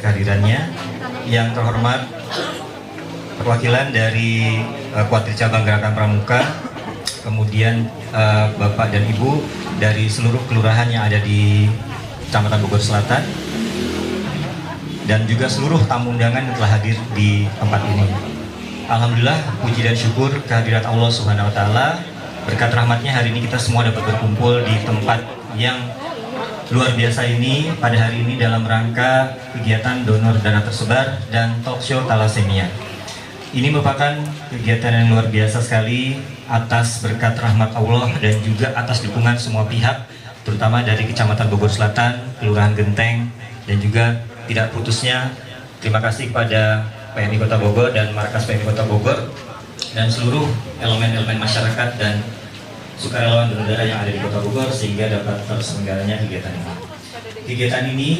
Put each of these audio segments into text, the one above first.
kehadirannya. Yang terhormat perwakilan dari Kuartir Cabang Gerakan Pramuka, kemudian Bapak dan Ibu dari seluruh kelurahan yang ada di Kecamatan Bogor Selatan, dan juga seluruh tamu undangan yang telah hadir di tempat ini. Alhamdulillah, puji dan syukur kehadirat Allah Subhanahu wa Ta'ala. Berkat rahmatnya hari ini kita semua dapat berkumpul di tempat yang luar biasa ini pada hari ini dalam rangka kegiatan donor darah tersebar dan talk show thalassemia. Ini merupakan kegiatan yang luar biasa sekali atas berkat rahmat Allah dan juga atas dukungan semua pihak, terutama dari Kecamatan Bogor Selatan, Kelurahan Genteng, dan juga tidak putusnya terima kasih kepada PMI Kota Bogor dan Markas PMI Kota Bogor dan seluruh elemen-elemen masyarakat dan sukarelawan donor darah yang ada di Kota Bogor sehingga dapat terselenggaranya kegiatan ini. Kegiatan ini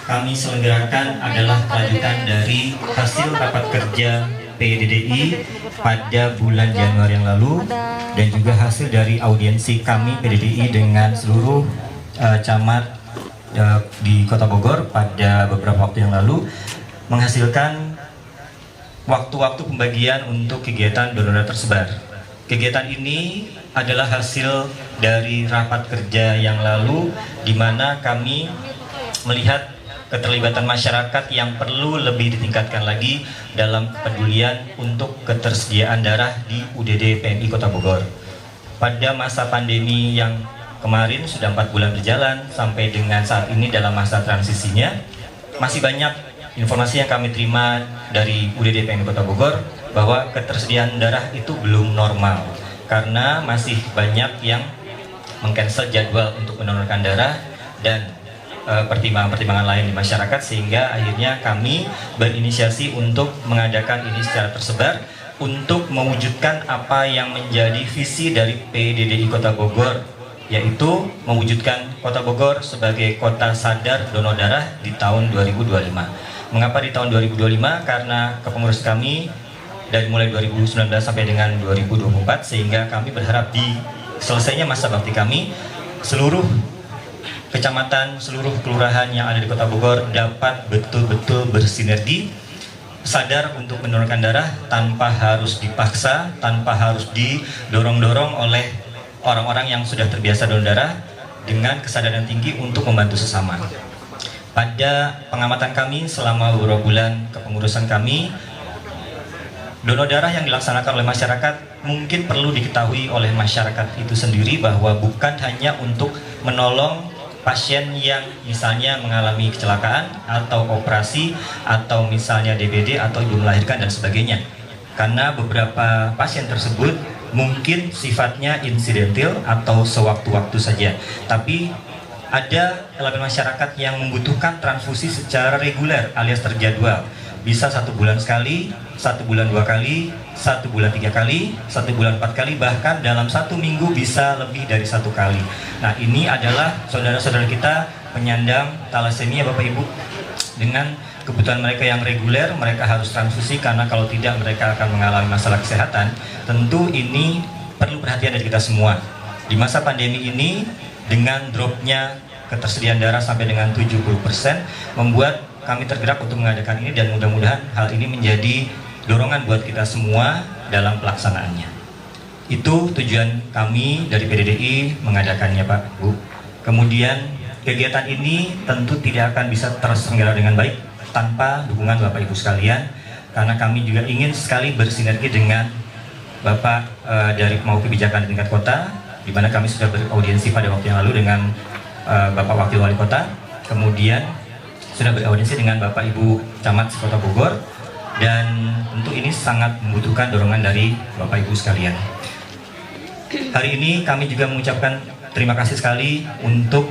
kami selenggarakan adalah kelanjutan dari hasil rapat kerja PDDI pada bulan Januari yang lalu dan juga hasil dari audiensi kami PDDI dengan seluruh camat di Kota Bogor pada beberapa waktu yang lalu, menghasilkan waktu-waktu pembagian untuk kegiatan donor darah tersebar. Kegiatan ini adalah hasil dari rapat kerja yang lalu, di mana kami melihat keterlibatan masyarakat yang perlu lebih ditingkatkan lagi dalam kepedulian untuk ketersediaan darah di UDD PMI Kota Bogor. Pada masa pandemi yang kemarin sudah 4 bulan berjalan sampai dengan saat ini dalam masa transisinya, masih banyak informasi yang kami terima dari UDD PMI Kota Bogor bahwa ketersediaan darah itu belum normal karena masih banyak yang meng-cancel jadwal untuk mendonorkan darah dan pertimbangan-pertimbangan lain di masyarakat, sehingga akhirnya kami berinisiasi untuk mengadakan ini secara tersebar untuk mewujudkan apa yang menjadi visi dari PDDI Kota Bogor, yaitu mewujudkan Kota Bogor sebagai kota sadar donor darah di tahun 2025. Mengapa di tahun 2025? Karena kepengurusan kami dari mulai 2019 sampai dengan 2024, sehingga kami berharap di selesainya masa bakti kami, seluruh kecamatan, seluruh kelurahan yang ada di Kota Bogor dapat betul-betul bersinergi, sadar untuk mendonorkan darah tanpa harus dipaksa, tanpa harus didorong-dorong oleh orang-orang yang sudah terbiasa donor darah, dengan kesadaran tinggi untuk membantu sesama. Pada pengamatan kami selama beberapa bulan kepengurusan kami, donor darah yang dilaksanakan oleh masyarakat mungkin perlu diketahui oleh masyarakat itu sendiri bahwa bukan hanya untuk menolong pasien yang misalnya mengalami kecelakaan atau operasi atau misalnya DBD atau ibu melahirkan dan sebagainya. Karena beberapa pasien tersebut mungkin sifatnya insidental atau sewaktu-waktu saja, tapi ada elemen masyarakat yang membutuhkan transfusi secara reguler alias terjadwal. Bisa 1 bulan sekali, 1 bulan 2 kali, 1 bulan 3 kali, 1 bulan 4 kali, bahkan dalam 1 minggu bisa lebih dari 1 kali. Nah, ini adalah saudara-saudara kita penyandang thalassemia, Bapak Ibu, dengan kebutuhan mereka yang reguler, mereka harus transfusi karena kalau tidak mereka akan mengalami masalah kesehatan. Tentu ini perlu perhatian dari kita semua. Di masa pandemi ini, dengan dropnya ketersediaan darah sampai dengan 70%, membuat kami tergerak untuk mengadakan ini, dan mudah-mudahan hal ini menjadi dorongan buat kita semua dalam pelaksanaannya. Itu tujuan kami dari PDDI mengadakannya, Pak, Bu. Kemudian kegiatan ini tentu tidak akan bisa terselenggara dengan baik tanpa dukungan Bapak Ibu sekalian, karena kami juga ingin sekali bersinergi dengan Bapak dari Pemangku Kebijakan di tingkat kota, di mana kami sudah beraudiensi pada waktu yang lalu dengan Bapak Wakil Wali Kota, kemudian sudah beraudiensi dengan Bapak Ibu Camat Kota Bogor, dan tentu ini sangat membutuhkan dorongan dari Bapak Ibu sekalian. Hari ini kami juga mengucapkan terima kasih sekali untuk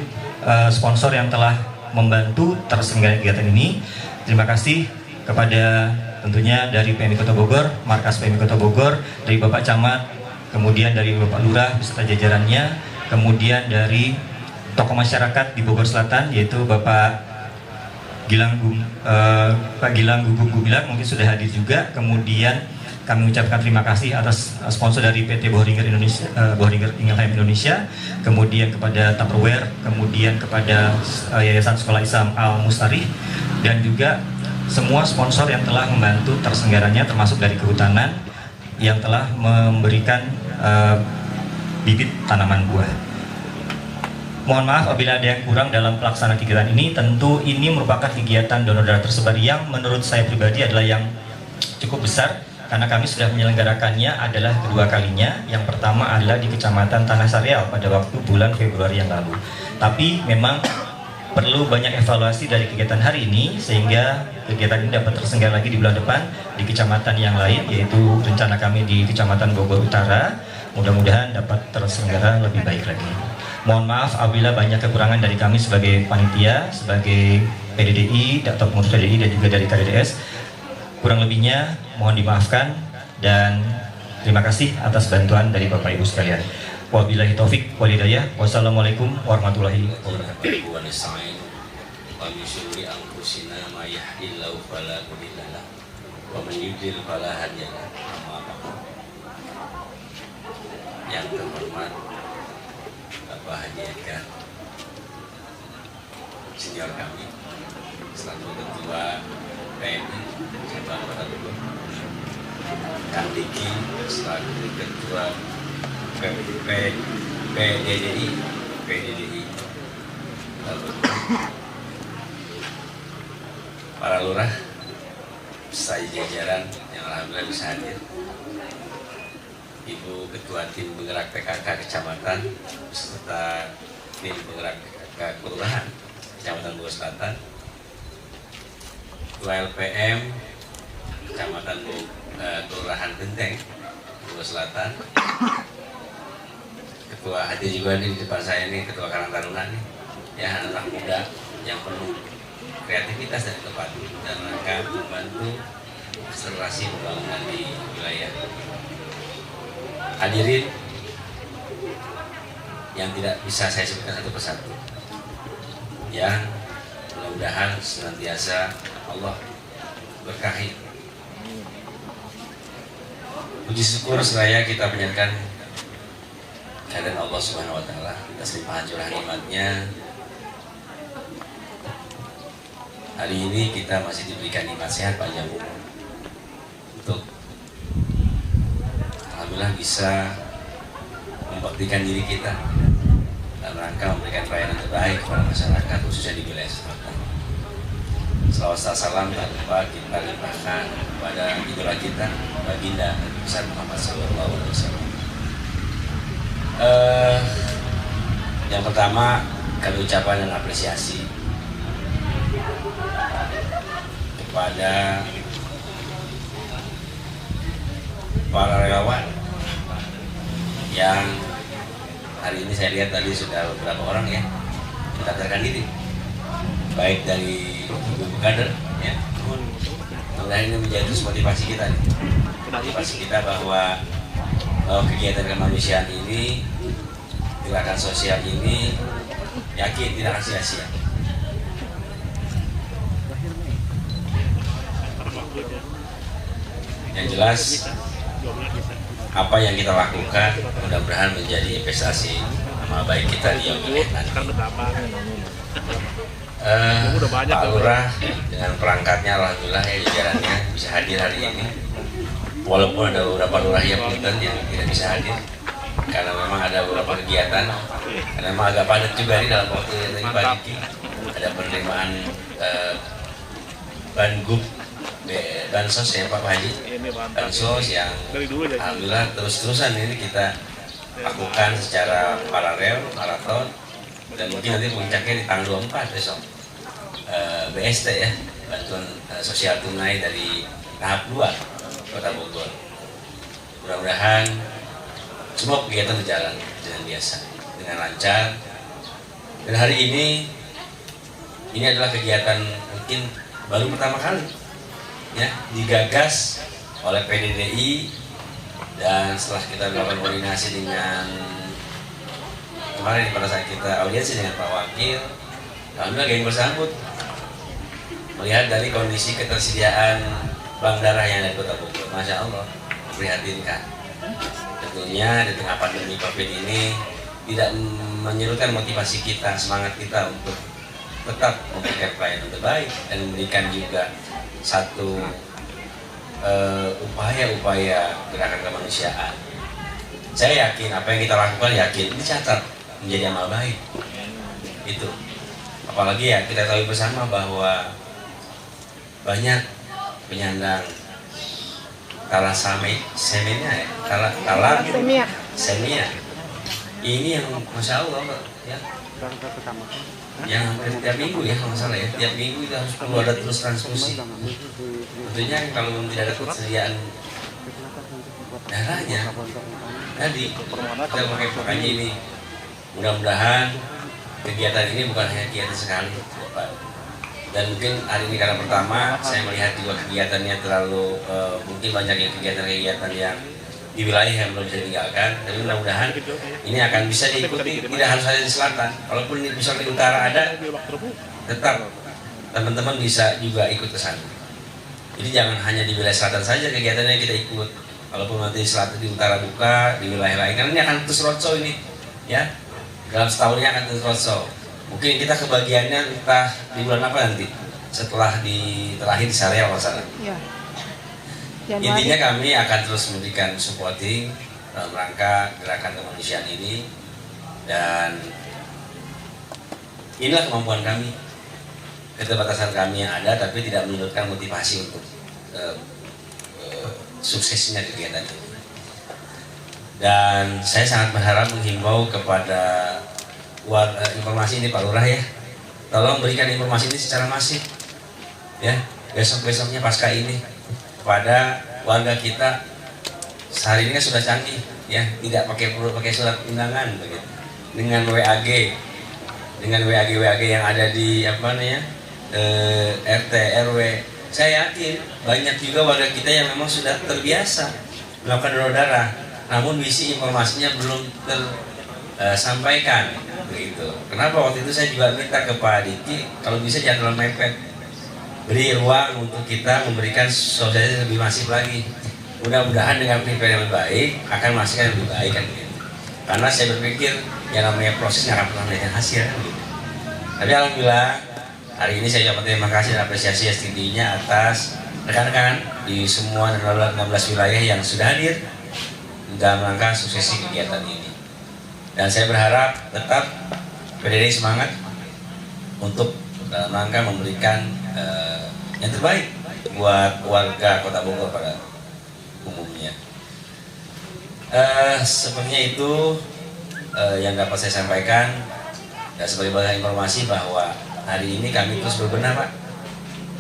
sponsor yang telah membantu terselenggaranya kegiatan ini. Terima kasih kepada tentunya dari PMI Kota Bogor, Markas PMI Kota Bogor, dari Bapak Camat, kemudian dari Bapak Lurah beserta jajarannya, kemudian dari tokoh masyarakat di Bogor Selatan yaitu Bapak Gilang Gugum Gubilang mungkin sudah hadir juga, kemudian kami ucapkan terima kasih atas sponsor dari PT Bohringer Indonesia, Bohringer Ingelheim Indonesia, kemudian kepada Tupperware, kemudian kepada Yayasan Sekolah Islam Al Mustari, dan juga semua sponsor yang telah membantu terselenggaranya, termasuk dari kehutanan yang telah memberikan bibit tanaman buah. Mohon maaf apabila ada yang kurang dalam pelaksanaan kegiatan ini. Tentu ini merupakan kegiatan donor darah tersebar yang menurut saya pribadi adalah yang cukup besar, karena kami sudah menyelenggarakannya adalah kedua kalinya. Yang pertama adalah di Kecamatan Tanah Sareal pada waktu bulan Februari yang lalu. Tapi memang perlu banyak evaluasi dari kegiatan hari ini, sehingga kegiatan ini dapat terselenggara lagi di bulan depan di kecamatan yang lain, yaitu rencana kami di Kecamatan Bogor Utara. Mudah-mudahan dapat terselenggara lebih baik lagi. Mohon maaf apabila banyak kekurangan dari kami sebagai panitia, sebagai PDDI atau pengurus PDDI dan juga dari KDDS. Kurang lebihnya mohon dimaafkan, dan terima kasih atas bantuan dari Bapak Ibu sekalian. Wabillahi taufik wal hidayah. Wassalamualaikum warahmatullahi wabarakatuh. Yang terhormat Bapak Haji Edgar, senior kami, selaku Ketua PMI Cabang Kota Bogor, Kang Diki selaku Ketua PDDI, para lurah, saya jajaran yang alhamdulillah bisa hadir, Ibu Ketua Tim Penggerak PKK Kecamatan beserta Tim Penggerak PKK Kelurahan Kecamatan Bogor Selatan, Ketua LPM Kecamatan Kelurahan Genteng Bogor Selatan, Ketua hadir juga di depan saya ini Ketua Karang Taruna nih, ya, anak muda yang penuh kreativitas dan tepat dan rangka membantu akselerasi pembangunan di wilayah. Hadirin yang tidak bisa saya sebutkan satu persatu, yang mudah-mudahan senantiasa Allah berkahi. Puji syukur seraya kita panjatkan kehadirat Allah Subhanahu wa Ta'ala atas limpahan curah nikmatnya. Hari ini kita masih diberikan nikmat sehat panjang umur untuk alhamdulillah bisa membaktikan diri kita dalam rangka memberikan pelayanan terbaik kepada masyarakat, khususnya di wilayah selatan. Salawat salam tak lupa kita limpahkan kepada idola kita, baginda Nabi besar Muhammad SAW. Yang pertama, kami ucapkan dan apresiasi kepada para relawan yang hari ini saya lihat tadi sudah beberapa orang ya mendaftarkan diri, baik dari ibu kader ya. Mudah-mudahan ini menjadi motivasi kita nih, motivasi kita bahwa kegiatan kemanusiaan ini, gerakan sosial ini, yakin tidak akan sia-sia. Yang jelas apa yang kita lakukan mudah-mudahan menjadi investasi nama baik kita di yang nanti. Pak Lurah dengan perangkatnya alhamdulillah ya, jajarannya bisa hadir hari ini, walaupun ada beberapa lurah yang punten yang tidak bisa hadir karena memang ada beberapa kegiatan, karena memang agak padat juga nih dalam waktu ini pagi. Ada penerimaan bansos ya Pak Haji, bansos yang alhamdulillah terus-terusan ini kita lakukan secara paralel, maraton, dan mungkin nanti puncaknya di tanggal 24 besok BST ya, bantuan sosial tunai dari tahap 2 Kota Bogor. Mudah-mudahan semua kegiatan berjalan dengan biasa, dengan lancar. Dan hari ini adalah kegiatan mungkin baru pertama kali ya digagas oleh PDDI, dan setelah kita melakukan koordinasi dengan kemarin pada saat kita audiensi dengan Pak Wakil, alhamdulillah yang bersambut melihat dari kondisi ketersediaan bank darah yang ada di Kota Bogor, Masya Allah memprihatinkan. Tentunya di tengah pandemi COVID ini tidak menyurutkan motivasi kita, semangat kita untuk tetap memberikan pelayanan terbaik dan memberikan juga satu upaya-upaya gerakan kemanusiaan. Saya yakin apa yang kita lakukan, yakin dicatat menjadi amal baik. Itu. Apalagi ya kita tahu bersama bahwa banyak penyandang thalassemia ya, thalassemia. Ini yang masya Allah ya, yang hampir tiap minggu ya kalau salah ya, tiap minggu itu harus perlu ada terus transfusi. Tentunya kalau tidak ada ketersediaan darahnya, tadi kita makanya ini mudah-mudahan kegiatan ini bukan hanya kegiatan sekali, dan mungkin hari ini karena pertama saya melihat juga kegiatannya terlalu mungkin banyak yang kegiatan-kegiatan yang di wilayah yang belum bisa ditinggalkan, tapi mudah-mudahan ini akan bisa diikuti, tidak harus ada di selatan, walaupun misalnya di utara ada, tetap teman-teman bisa juga ikut ke sana. Jadi jangan hanya di wilayah selatan saja kegiatannya kita ikut, walaupun nanti selatan di utara buka, di wilayah lain, karena ini akan terus roadshow ini ya, dalam setahun ini akan terus roadshow. Mungkin kita kebagiannya entah di bulan apa nanti, setelah terakhir di Syariah kalau salah. Intinya kami akan terus memberikan supporting dalam rangka gerakan kemanusiaan ini, dan inilah kemampuan kami, keterbatasan kami yang ada, tapi tidak menyurutkan motivasi untuk suksesnya kegiatan ini. Dan saya sangat berharap menghimbau kepada informasi ini Pak Lurah ya, tolong berikan informasi ini secara masif ya, besok-besoknya pasca ini kepada warga kita. Sehari ini kan sudah canggih ya, tidak perlu pakai surat undangan begitu, dengan WAG yang ada di RT RW. Saya yakin banyak juga warga kita yang memang sudah terbiasa melakukan donor darah, namun visi informasinya belum tersampaikan begitu. Kenapa waktu itu saya juga minta ke Pak Diki kalau bisa jangan terlalu mepet, beri ruang untuk kita memberikan sosialisasi lebih masif lagi. Mudah-mudahan dengan prepare yang lebih baik akan menghasilkan yang lebih baik kan gitu. Karena saya berpikir yang namanya proses nggak akan pernah melihat hasil kan gitu. Tapi alhamdulillah hari ini saya ucapkan terima kasih dan apresiasi yang setingginya atas rekan-rekan di semua 16 wilayah yang sudah hadir dalam rangka suksesi kegiatan ini. Dan saya berharap tetap PDD semangat untuk dalam rangka memberikan yang terbaik buat warga Kota Bogor pada umumnya. Sepertinya itu yang dapat saya sampaikan. Dan sebagai bagian informasi bahwa hari ini kami terus berbenah Pak,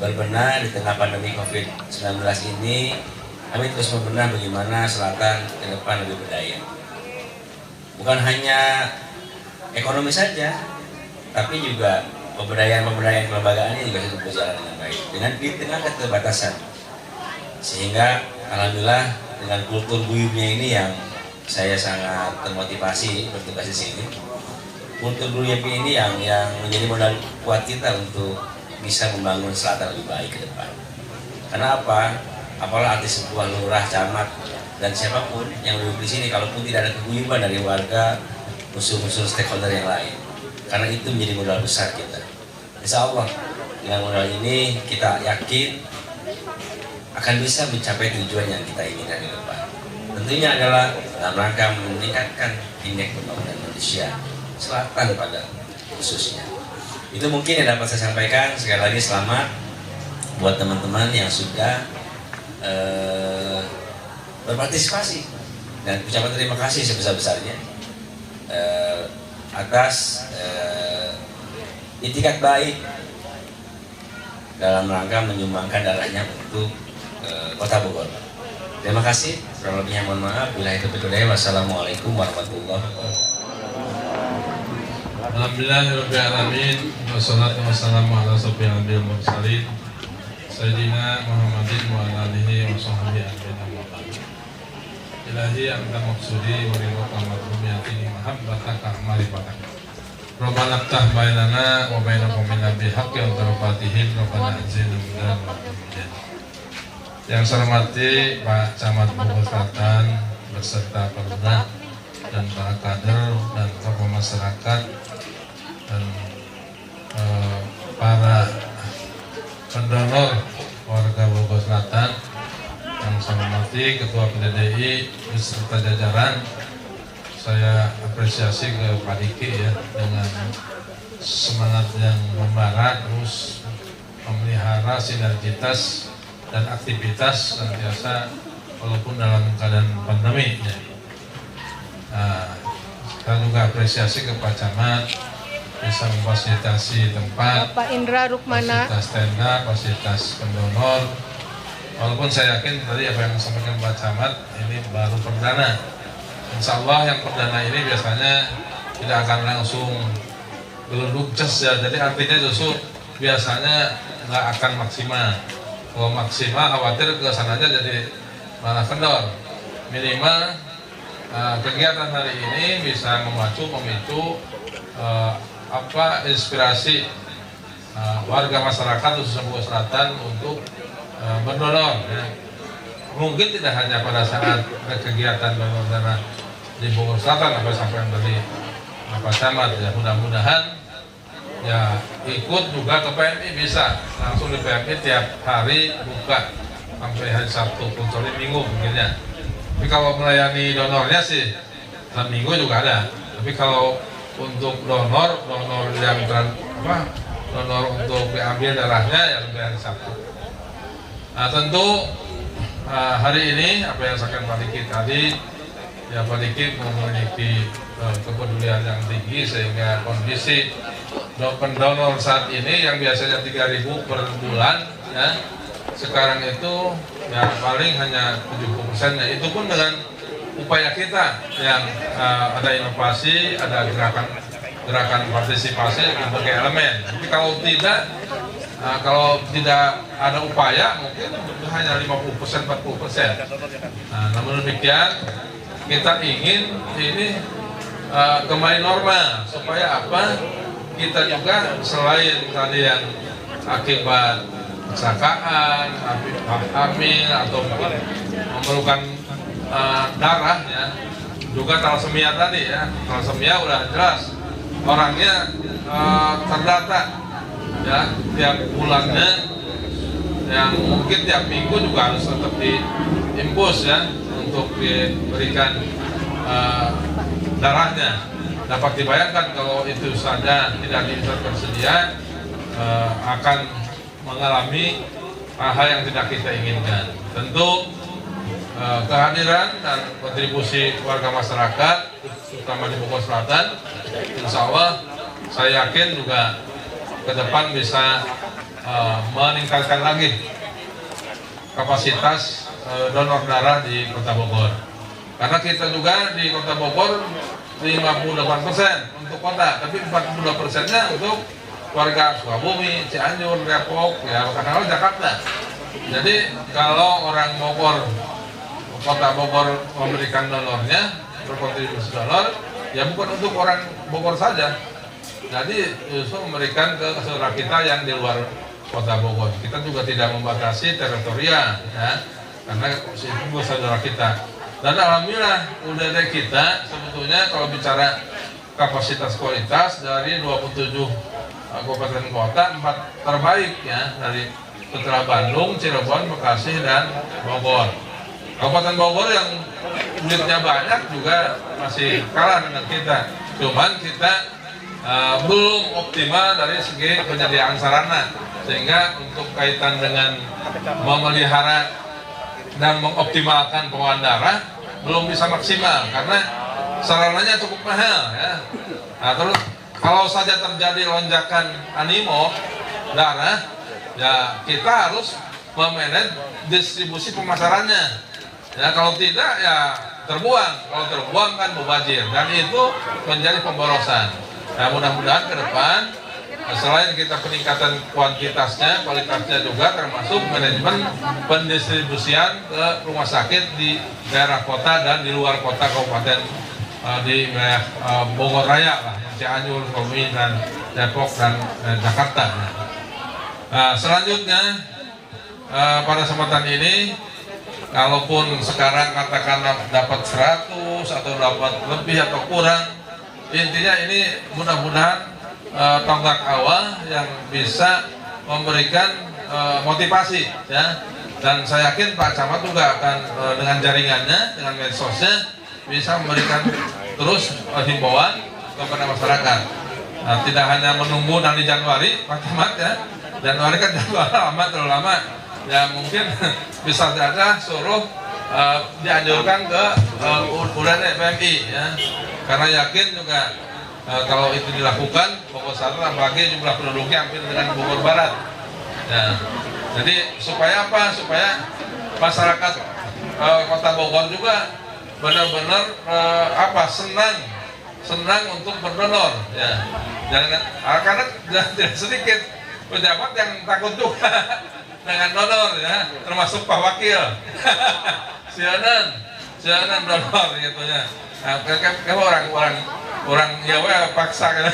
berbenah di tengah pandemi COVID-19 ini. Kami terus berbenah bagaimana selatan ke depan lebih berdaya. Bukan hanya ekonomi saja, tapi juga pemberdayaan kelembagaannya juga sudah berjalan dengan baik dengan di tengah keterbatasan. Sehingga alhamdulillah dengan kultur guyubnya ini yang saya sangat termotivasi bertugas di sini. Kultur guyub ini yang menjadi modal kuat kita untuk bisa membangun selatan lebih baik ke depan. Karena apa? Apalah arti sebuah lurah, camat, dan siapapun yang duduk di sini kalaupun tidak ada keguyuban dari warga, unsur-unsur stakeholder yang lain. Karena itu menjadi modal besar kita. Insya Allah dengan modal ini kita yakin akan bisa mencapai tujuan yang kita inginkan ke depan. Tentunya adalah dalam rangka meningkatkan indeks pembangunan manusia selatan pada khususnya. Itu mungkin yang dapat saya sampaikan. Sekali lagi selamat buat teman-teman yang sudah berpartisipasi, dan ucapan terima kasih sebesar-besarnya atas itikat baik dalam rangka menyumbangkan darahnya untuk Kota Bogor. Terima kasih. Kurang lebihnya mohon maaf. Billahi taufiq wal hidayah. Wassalamualaikum warahmatullahi wabarakatuh. Alhamdulillahirabbil alamin, wassalatu wassalamu ala asyrofil mursalin sayyidina Muhammadin wa ala alihi wa sahbihi ajmain. Ilahi anta maksudi wa ridwaka marhumiyati mahabbataka ma'rifataka. Rabbana ftah bainana wa baina qaumina bihaqqi wa tarafatihin rabbana anzilna minal mu'minin. Yang saya hormati Pak Camat Bogor Selatan beserta Perda dan para kader dan tokoh masyarakat dan para pendonor warga Bogor Selatan. Yang saya hormati Ketua PDDI beserta jajaran. Saya apresiasi ke Pak Diki ya dengan semangat yang membara, terus memelihara sinergitas dan aktivitas senantiasa walaupun dalam keadaan pandemi ya. Saya juga apresiasi ke Pak Camat bisa memfasilitasi tempat, Pak Indra Rukmana, fasilitas tenda, fasilitas pendonor. Walaupun saya yakin tadi apa yang disampaikan Pak Camat ini baru perdana. Insya Allah yang perdana ini biasanya tidak akan langsung geluduk ces ya. Jadi artinya justru biasanya nggak akan maksimal. Kalau maksimal khawatir ke sananya jadi malah kendor. Minimal kegiatan hari ini bisa memicu inspirasi warga masyarakat khususnya Bogor Selatan untuk berdonor ya. Mungkin tidak hanya pada saat kegiatan donor darah di Bogor Selatan apa sampai yang tadi Pak Camat ya, mudah-mudahan ya ikut juga ke PMI, bisa langsung di PMI tiap hari buka sampai hari Sabtu kecuali Minggu mungkinnya. Tapi kalau melayani donornya sih Minggu juga ada. Tapi kalau untuk donor yang donor untuk diambil darahnya ya lebih hari Sabtu. Nah tentu hari ini apa yang saya Pak Diki tadi ya, Pak Diki memiliki kepedulian yang tinggi sehingga kondisi pendonor saat ini yang biasanya 3.000 per bulan ya, sekarang itu ya paling hanya 70%, ya itu pun dengan upaya kita yang ada inovasi, ada gerakan partisipasi berbagai elemen. Tapi kalau tidak ada upaya mungkin hanya 50%, 40%. Namun demikian kita ingin ini kembali normal supaya apa? Kita juga selain tadi yang akibat kecelakaan, hamil atau memerlukan darah ya, juga thalassemia tadi ya. Thalassemia udah jelas orangnya terdata ya tiap bulannya, yang mungkin tiap minggu juga harus tetap diimpus ya untuk diberikan darahnya. Dapat dibayangkan kalau itu saja tidak tersedia akan mengalami hal yang tidak kita inginkan. Tentu kehadiran dan kontribusi warga masyarakat terutama di Bogor Selatan, insya Allah saya yakin juga ke depan bisa meningkatkan lagi kapasitas donor darah di Kota Bogor. Karena kita juga di Kota Bogor 58% untuk kota, tapi 42%-nya untuk warga Sukabumi, Cianjur, Depok, ya kadang-kadang Jakarta. Jadi kalau orang Bogor, Kota Bogor memberikan donornya, berkontribusi donor, ya bukan untuk orang Bogor saja. Jadi justru memberikan ke saudara kita yang di luar Kota Bogor. Kita juga tidak membatasi teritorial, ya, karena itu saudara kita. Dan alhamdulillah UDD kita sebetulnya kalau bicara kapasitas kualitas dari 27 kabupaten kota 4 terbaik ya, dari setelah Bandung, Cirebon, Bekasi, dan Bogor. Kabupaten Bogor yang duitnya banyak juga masih kalah dengan kita. Cuman kita belum optimal dari segi penyediaan sarana, sehingga untuk kaitan dengan memelihara dan mengoptimalkan pengelolaan darah belum bisa maksimal karena sarananya cukup mahal ya. Nah, terus kalau saja terjadi lonjakan animo darah, ya kita harus memanage distribusi pemasarannya. Ya kalau tidak ya terbuang. Kalau terbuang kan mubazir dan itu menjadi pemborosan. Nah mudah-mudahan ke depan selain kita peningkatan kuantitasnya, kualitasnya juga termasuk manajemen pendistribusian ke rumah sakit di daerah kota dan di luar kota kabupaten di wilayah Bogor Raya lah, Cianjur, Sukabumi, dan Depok dan Jakarta. Nah, selanjutnya pada kesempatan ini, kalaupun sekarang katakanlah dapat 100 atau dapat lebih atau kurang, intinya ini mudah-mudahan tonggak awal yang bisa memberikan motivasi, ya. Dan saya yakin Pak Camat juga akan dengan jaringannya, dengan medsosnya bisa memberikan terus himbauan kepada masyarakat. Tidak hanya menunggu nanti Januari, Pak Camat, ya. Januari kan terlalu lama. Ya mungkin bisa saja suruh dianjurkan ke UUD PMI, ya. Karena yakin juga kalau itu dilakukan, Bogor Selatan apalagi jumlah penduduknya hampir dengan Bogor Barat. Ya. Jadi supaya apa? Supaya masyarakat Kota Bogor juga benar-benar senang untuk berdonor, ya. Karena tidak sedikit pejabat yang takut juga dengan donor, ya, termasuk Pak Wakil. Sianan donor gitu ya. Nah, orang Jawa paksa kan.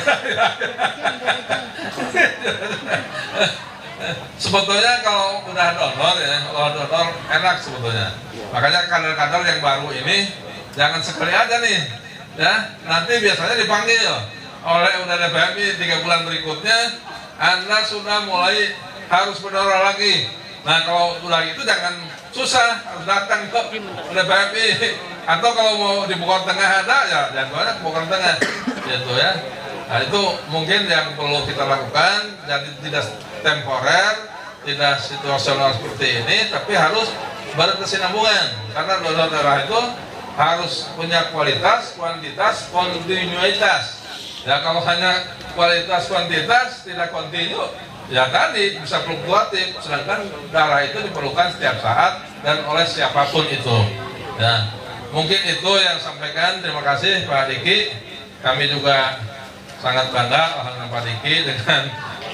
Sebetulnya kalau udah donor, ya, kalau donor enak sebetulnya. Makanya kader-kader yang baru ini jangan sekali aja nih, ya. Nanti biasanya dipanggil oleh UUD PMI 3 bulan berikutnya, Anda sudah mulai harus berdonor lagi. Nah kalau udah gitu jangan susah, harus datang ke UUD PMI. Atau kalau mau di Bogor Tengah ada, ya jangan banyak Bogor Tengah, gitu ya. Nah itu mungkin yang perlu kita lakukan, jadi tidak temporer, tidak situasional seperti ini, tapi harus berkesinambungan. Karena donor darah itu harus punya kualitas, kuantitas, kontinuitas. Ya kalau hanya kualitas kuantitas tidak kontinu, ya tadi bisa fluktuatif. Sedangkan darah itu diperlukan setiap saat dan oleh siapapun itu. Ya mungkin itu yang sampaikan. Terima kasih Pak Diki. Kami juga sangat bangga dengan Pak Diki dengan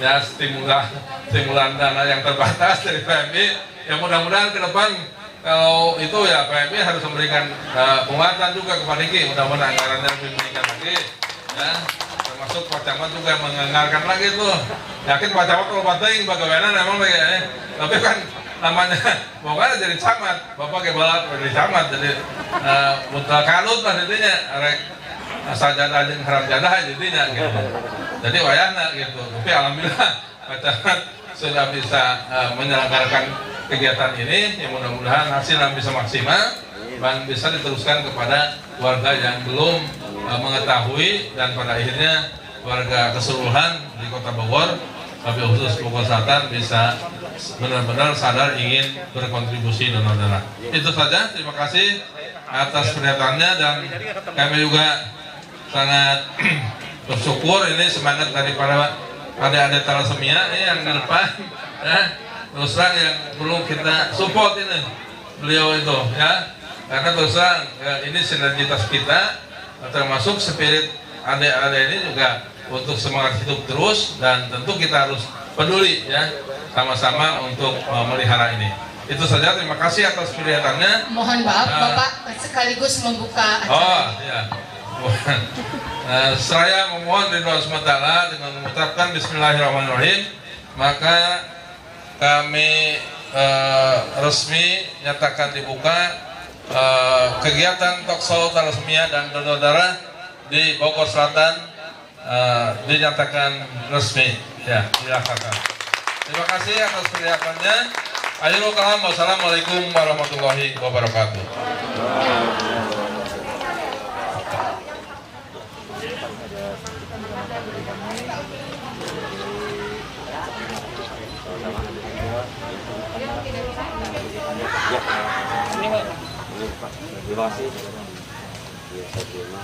ya stimulan dana yang terbatas dari PMI. Ya mudah-mudahan ke depan kalau itu ya PMI harus memberikan penguatan juga ke Pak Diki. Mudah-mudahan anggarannya lebih meningkat lagi, ya. Termasuk Pak Camat juga menganggarkan lagi tuh. Yakin Pak Camat kalau penting bagaimana memang ya. Tapi kan namanya pokoknya jadi camat, bapak kebalat jadi camat, jadi mutlak kanut lah intinya, rek sajadah jeung haram jadah intinya gitu. Jadi wayahna gitu. Tapi alhamdulillah Pak Camat sudah bisa menyelenggarakan kegiatan ini, yang mudah-mudahan hasilnya bisa maksimal dan bisa diteruskan kepada warga yang belum mengetahui, dan pada akhirnya warga keseluruhan di Kota Bogor, tapi khusus Bogor Selatan bisa benar-benar sadar ingin berkontribusi donor darah. Itu saja, terima kasih atas pernyataannya, dan kami juga sangat bersyukur ini semangat daripada adik-adik thalassemia ini yang di depan, ya. Terus terang yang perlu kita support ini beliau itu, ya, karena terus terang ini sinergitas kita, termasuk spirit adik-adik ini juga untuk semangat hidup terus, dan tentu kita harus peduli, ya, sama-sama untuk memelihara ini. Itu saja, terima kasih atas pernyataannya. Mohon maaf Bapak sekaligus membuka acara. Oh ya, saya memohon ridho Allah SWT dengan mengucapkan Bismillahirrahmanirrahim, maka kami resmi nyatakan dibuka kegiatan talkshow thalassemia dan donor darah di Bogor Selatan, dinyatakan resmi, ya, dilaksanakan. Terima kasih atas pernyataannya. Akhirul kalam, wassalamualaikum warahmatullahi wabarakatuh. Terima kasih. Ya, saya terima.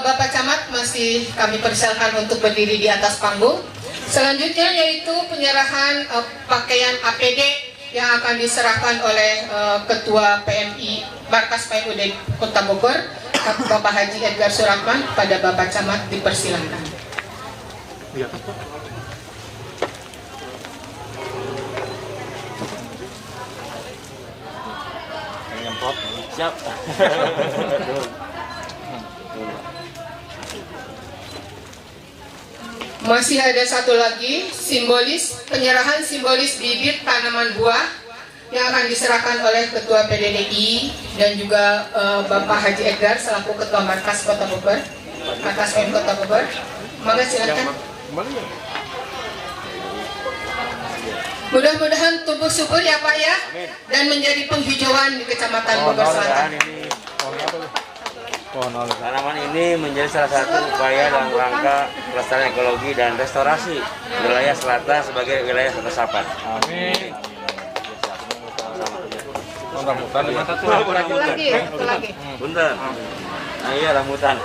Bapak Camat masih kami persilakan untuk berdiri di atas panggung. Selanjutnya yaitu penyerahan pakaian APD yang akan diserahkan oleh Ketua PMI Markas PMUD Kota Bogor, Bapak Haji Edgar Suratman. Pada Bapak Camat dipersilakan. Nyemprot. Siap. Masih ada satu lagi penyerahan simbolis bibit tanaman buah yang akan diserahkan oleh Ketua PDDI dan juga Bapak Haji Edgar selaku Ketua Markas Kota Bogor, Markas PM Kota Bogor. Maka silakan. Mudah-mudahan tumbuh subur ya Pak ya, dan menjadi penghijauan di Kecamatan Bogor Selatan. Tanaman ini menjadi salah satu upaya dalam rangka pelestarian ekologi dan restorasi wilayah selatan sebagai wilayah resapan. Amin. Rambutan Satu lagi. Bunten. Nah iya rambutan.